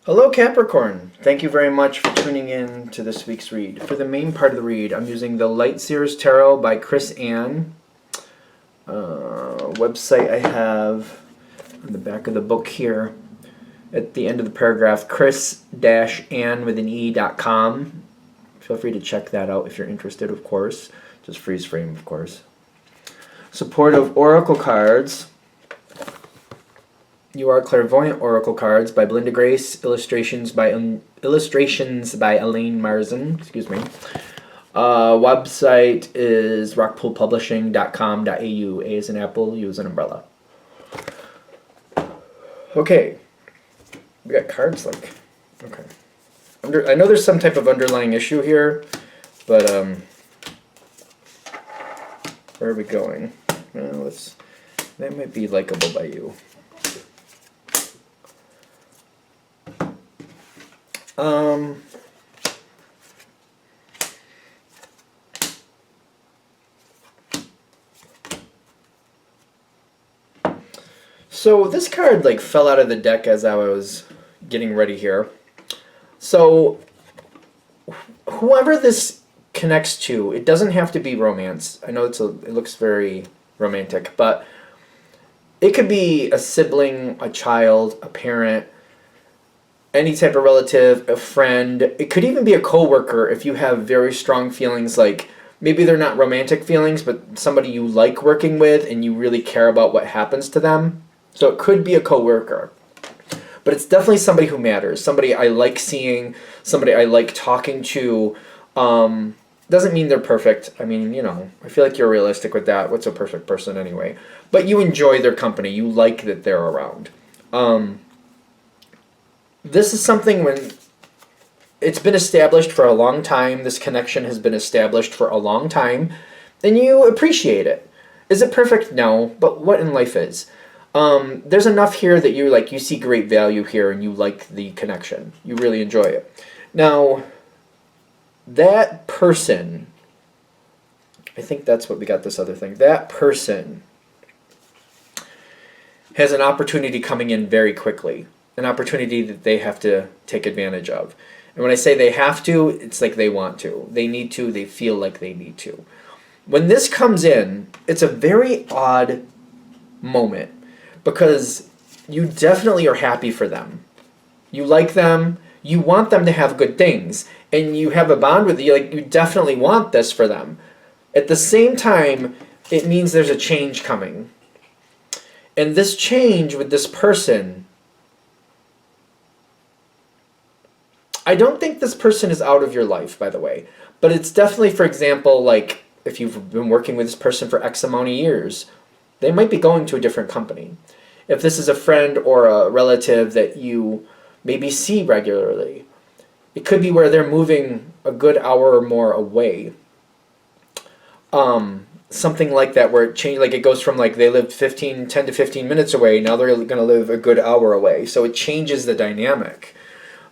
Hello Capricorn! Thank you very much for tuning in to this week's read. For the main part of the read, I'm using the Light Seers Tarot by Chris Ann. Website I have on the back of the book here. At the end of the paragraph, chris-ann.com. Feel free to check that out if you're interested, of course. Just freeze frame, of course. Support of Oracle Cards. You Are Clairvoyant Oracle Cards by Belinda Grace. Illustrations by Elaine Marzin. Excuse me. Website is rockpoolpublishing.com.au. A is an apple, U is an umbrella. Okay. We got cards like... Okay. I know there's some type of underlying issue here, but where are we going? Well, that might be likable by you. So this card like fell out of the deck as I was getting ready here. So whoever this connects to, it doesn't have to be romance. I know it looks very romantic, but it could be a sibling, a child, a parent, any type of relative, a friend. It could even be a coworker if you have very strong feelings, like maybe they're not romantic feelings, but somebody you like working with and you really care about what happens to them. So it could be a coworker. But it's definitely somebody who matters. Somebody I like seeing, somebody I like talking to. Doesn't mean they're perfect. I mean, you know, I feel like you're realistic with that. What's a perfect person anyway? But you enjoy their company. You like that they're around. This is something when it's been established for a long time. This connection has been established for a long time. And you appreciate it. Is it perfect? No. But what in life is? There's enough here that you see great value here and you like the connection. You really enjoy it. Now, that person, I think that's what we got this other thing. That person has an opportunity coming in very quickly. An opportunity that they have to take advantage of. And when I say they have to, it's like they want to. They need to. They feel like they need to. When this comes in, it's a very odd moment. Because you definitely are happy for them. You like them. You want them to have good things. And you have a bond with them. You definitely want this for them. At the same time, it means there's a change coming. And this change with this person, I don't think this person is out of your life, by the way. But it's definitely, for example, like if you've been working with this person for X amount of years, they might be going to a different company. If this is a friend or a relative that you maybe see regularly, it could be where they're moving a good hour or more away. Something like that where it changes, like it goes from like they lived 10 to 15 minutes away, now they're going to live a good hour away. So it changes the dynamic.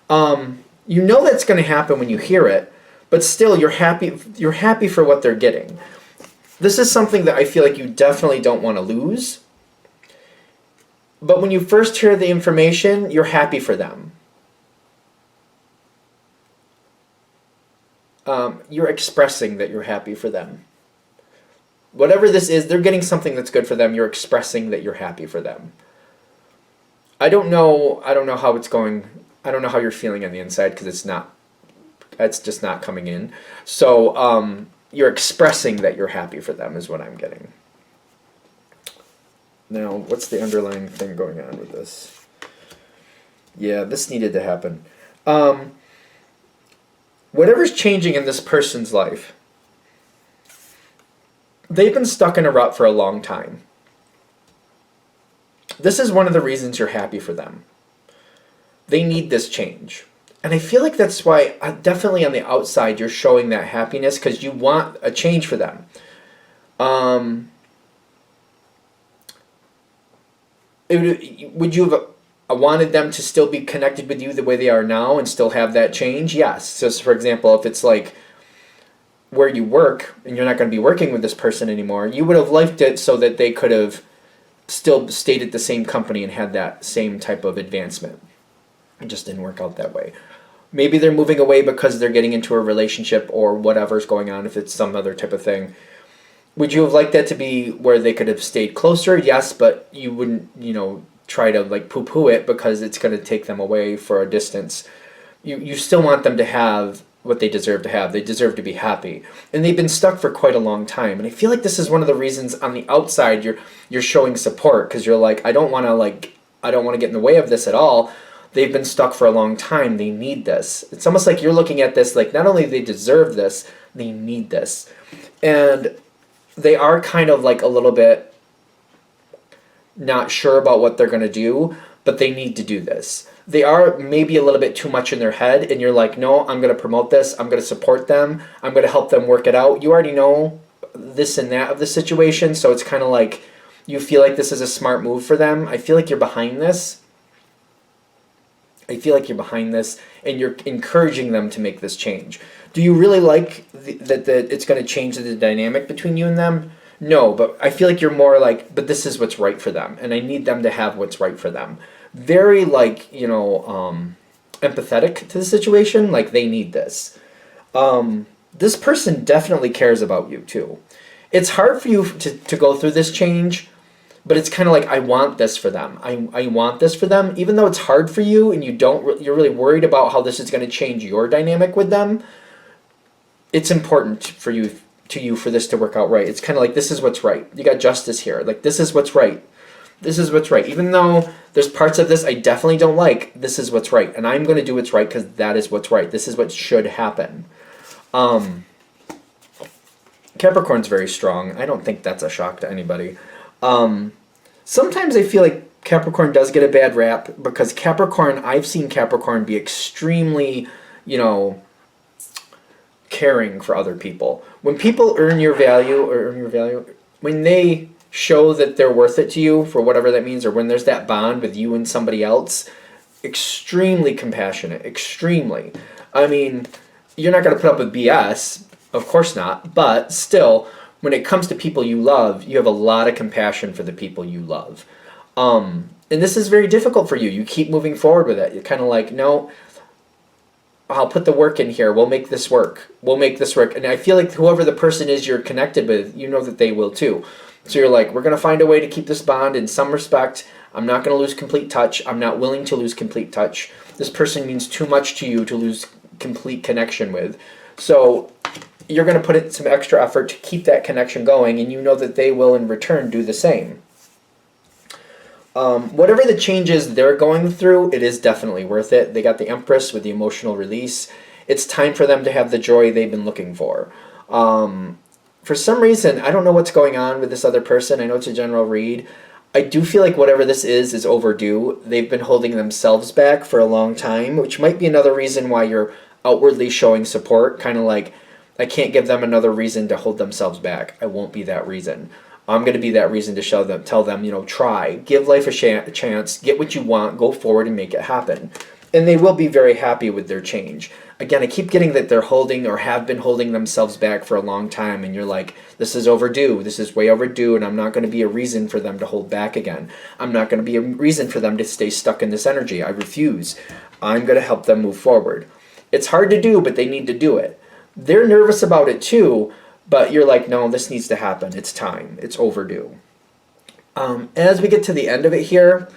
You know that's going to happen when you hear it, but still you're happy for what they're getting. This is something that I feel like you definitely don't want to lose. But when you first hear the information, you're happy for them. You're expressing that you're happy for them. Whatever this is, they're getting something that's good for them. You're expressing that you're happy for them. I don't know how it's going. I don't know how you're feeling on the inside because it's just not coming in. So you're expressing that you're happy for them is what I'm getting. Now, what's the underlying thing going on with this? Yeah, this needed to happen. Whatever's changing in this person's life, they've been stuck in a rut for a long time. This is one of the reasons you're happy for them. They need this change. And I feel like that's why, definitely on the outside, you're showing that happiness because you want a change for them. Would you have wanted them to still be connected with you the way they are now and still have that change? Yes. So, for example, if it's like where you work and you're not going to be working with this person anymore, you would have liked it so that they could have still stayed at the same company and had that same type of advancement. It just didn't work out that way. Maybe they're moving away because they're getting into a relationship or whatever's going on, if it's some other type of thing. Would you have liked that to be where they could have stayed closer? Yes, but you wouldn't, try to like poo-poo it because it's going to take them away for a distance. You still want them to have what they deserve to have. They deserve to be happy. And they've been stuck for quite a long time. And I feel like this is one of the reasons on the outside you're showing support, because you're like, I don't want to get in the way of this at all. They've been stuck for a long time. They need this. It's almost like you're looking at this like not only do they deserve this, they need this. And they are kind of like a little bit not sure about what they're going to do, but they need to do this. They are maybe a little bit too much in their head, and you're like, no, I'm going to promote this. I'm going to support them. I'm going to help them work it out. You already know this and that of the situation, so it's kind of like you feel like this is a smart move for them. I feel like you're behind this. And you're encouraging them to make this change. Do you really like that it's going to change the dynamic between you and them? No, but I feel like you're more like, but this is what's right for them, and I need them to have what's right for them. Very empathetic to the situation, like they need this. This person definitely cares about you too. It's hard for you to go through this change, but it's kind of like, I want this for them. I want this for them, even though it's hard for you and you're really worried about how this is going to change your dynamic with them. It's important for you for this to work out right. It's kind of like, this is what's right. You got justice here. Like, this is what's right. This is what's right. Even though there's parts of this I definitely don't like, this is what's right. And I'm going to do what's right because that is what's right. This is what should happen. Capricorn's very strong. I don't think that's a shock to anybody. Sometimes I feel like Capricorn does get a bad rap because I've seen Capricorn be extremely, caring for other people. When people earn your value, when they show that they're worth it to you for whatever that means, or when there's that bond with you and somebody else, extremely compassionate, extremely. I mean, you're not going to put up with BS, of course not, but still, when it comes to people you love, you have a lot of compassion for the people you love. And this is very difficult for you. You keep moving forward with it. You're kind of like, no, I'll put the work in here. We'll make this work. And I feel like whoever the person is you're connected with, you know that they will too. So you're like, we're going to find a way to keep this bond in some respect. I'm not going to lose complete touch. I'm not willing to lose complete touch. This person means too much to you to lose complete connection with. So you're going to put in some extra effort to keep that connection going, and you know that they will in return do the same. Whatever the changes they're going through, it is definitely worth it. They got the Empress with the emotional release. It's time for them to have the joy they've been looking for. For some reason, I don't know what's going on with this other person. I know it's a general read. I do feel like whatever this is overdue. They've been holding themselves back for a long time, which might be another reason why you're outwardly showing support. Kind of like, I can't give them another reason to hold themselves back. I won't be that reason. I'm going to be that reason to tell them, try, give life a chance, get what you want, go forward and make it happen. And they will be very happy with their change. Again, I keep getting that they're holding or have been holding themselves back for a long time, and you're like, this is overdue, this is way overdue, and I'm not going to be a reason for them to hold back again. I'm not going to be a reason for them to stay stuck in this energy. I refuse. I'm going to help them move forward. It's hard to do, but they need to do it. They're nervous about it too, but you're like, no, this needs to happen. It's time. It's overdue. As we get to the end of it here,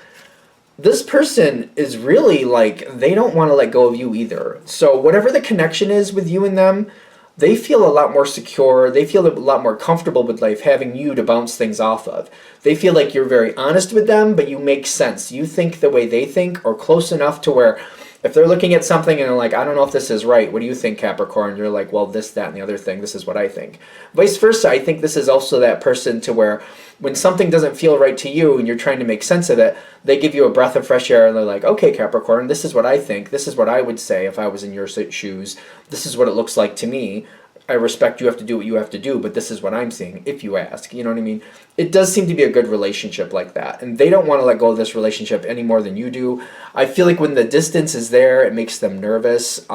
this person is really like, they don't want to let go of you either. So whatever the connection is with you and them, they feel a lot more secure. They feel a lot more comfortable with life having you to bounce things off of. They feel like you're very honest with them, but you make sense. You think the way they think, or close enough to where if they're looking at something and they're like, I don't know if this is right, what do you think, Capricorn? You're like, well, this, that, and the other thing, this is what I think. Vice versa, I think this is also that person to where when something doesn't feel right to you and you're trying to make sense of it, they give you a breath of fresh air and they're like, okay, Capricorn, this is what I think. This is what I would say if I was in your shoes. This is what it looks like to me. I respect you have to do what you have to do, but this is what I'm seeing, if you ask. You know what I mean? It does seem to be a good relationship like that. And they don't want to let go of this relationship any more than you do. I feel like when the distance is there, it makes them nervous.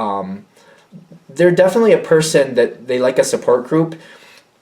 They're definitely a person that they like a support group,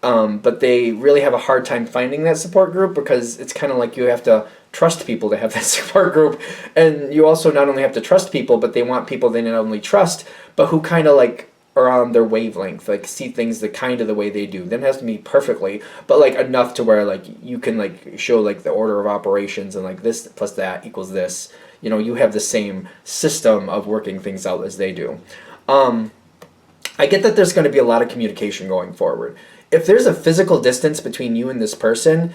but they really have a hard time finding that support group because it's kind of like you have to trust people to have that support group. And you also not only have to trust people, but they want people they not only trust, but who kind of like are on their wavelength, like see things the kind of the way they do. Then it has to be perfectly, but like enough to where like you can like show like the order of operations and like this plus that equals this. You know, you have the same system of working things out as they do. I get that there's going to be a lot of communication going forward. If there's a physical distance between you and this person,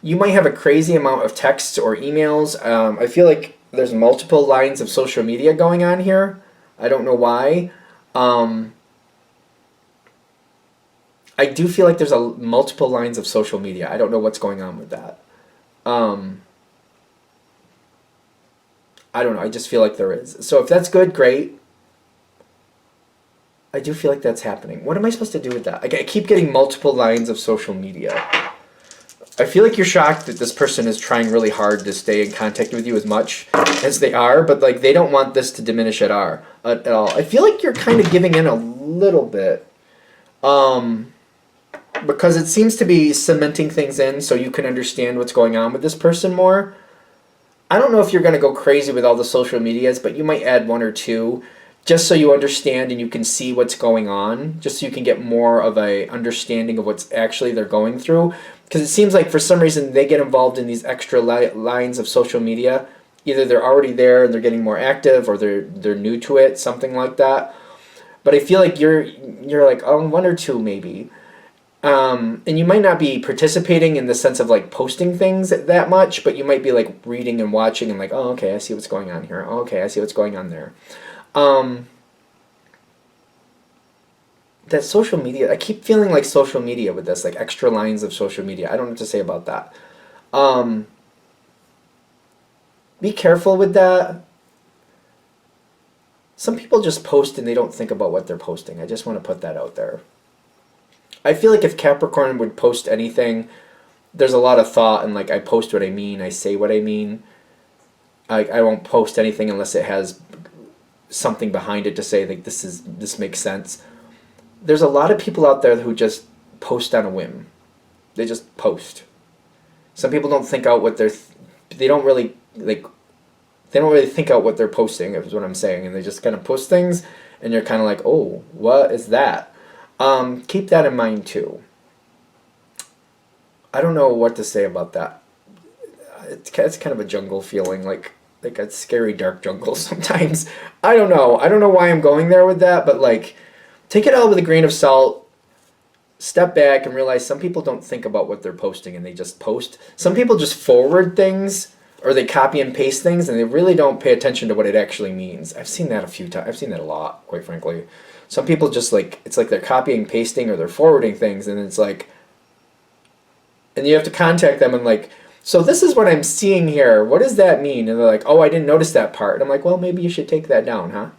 you might have a crazy amount of texts or emails. I feel like there's multiple lines of social media going on here. I don't know why. I do feel like there's multiple lines of social media. I don't know what's going on with that. I don't know. I just feel like there is. So if that's good, great. I do feel like that's happening. What am I supposed to do with that? I keep getting multiple lines of social media. I feel like you're shocked that this person is trying really hard to stay in contact with you as much as they are, but like they don't want this to diminish at all. I feel like you're kind of giving in a little bit. Because it seems to be cementing things in so you can understand what's going on with this person more. I don't know if you're going to go crazy with all the social medias, but you might add one or two just so you understand and you can see what's going on, just so you can get more of a understanding of what's actually they're going through. Because it seems like for some reason they get involved in these extra lines of social media. Either they're already there and they're getting more active, or they're new to it, something like that. But I feel like you're like, oh, one or two maybe. And you might not be participating in the sense of like posting things that much, but you might be like reading and watching and like, oh, okay, I see what's going on here. Oh, okay, I see what's going on there. That social media, I keep feeling like social media with this, like extra lines of social media. I don't know what to say about that. Be careful with that. Some people just post and they don't think about what they're posting. I just want to put that out there. I feel like if Capricorn would post anything, there's a lot of thought and like I post what I mean, I say what I mean. I won't post anything unless it has something behind it to say like this makes sense. There's a lot of people out there who just post on a whim. They just post. Some people don't think out what they don't really think out what they're posting, is what I'm saying, and they just kind of post things and you're kind of like, "Oh, what is that?" Keep that in mind too. I don't know what to say about that. It's kind of a jungle feeling, like a scary dark jungle sometimes. I don't know. I don't know why I'm going there with that, but like, take it all with a grain of salt. Step back and realize some people don't think about what they're posting and they just post. Some people just forward things or they copy and paste things and they really don't pay attention to what it actually means. I've seen that a few times. I've seen that a lot, quite frankly. Some people just like, it's like they're copying, pasting, or they're forwarding things, and it's like, and you have to contact them and like, so this is what I'm seeing here. What does that mean? And they're like, oh, I didn't notice that part. And I'm like, well, maybe you should take that down, huh?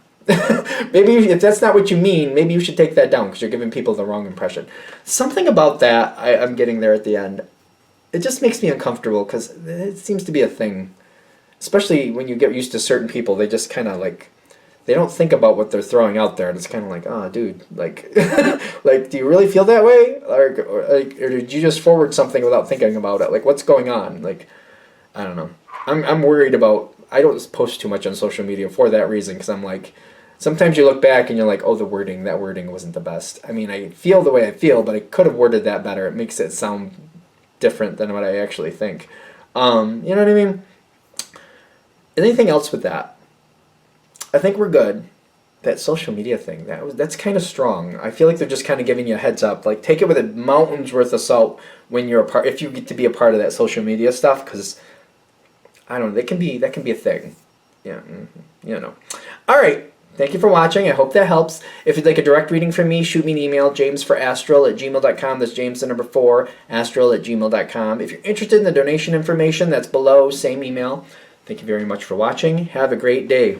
Maybe if that's not what you mean, maybe you should take that down because you're giving people the wrong impression. Something about that, I'm getting there at the end. It just makes me uncomfortable because it seems to be a thing. Especially when you get used to certain people, they just kind of like, they don't think about what they're throwing out there, and it's kind of like, oh, dude, like, like, do you really feel that way, or did you just forward something without thinking about it? Like, what's going on? Like, I don't know. I'm worried about. I don't post too much on social media for that reason, because I'm like, sometimes you look back and you're like, oh, that wording wasn't the best. I mean, I feel the way I feel, but I could have worded that better. It makes it sound different than what I actually think. You know what I mean? Anything else with that? I think we're good. That social media thing, that's kind of strong. I feel like they're just kind of giving you a heads up. Like, take it with a mountain's worth of salt when you're a part. If you get to be a part of that social media stuff, because I don't know, that can be a thing. Yeah, you know. All right. Thank you for watching. I hope that helps. If you'd like a direct reading from me, shoot me an email, jamesforastral@gmail.com. That's James the number 4, astral@gmail.com. If you're interested in the donation information, that's below, same email. Thank you very much for watching. Have a great day.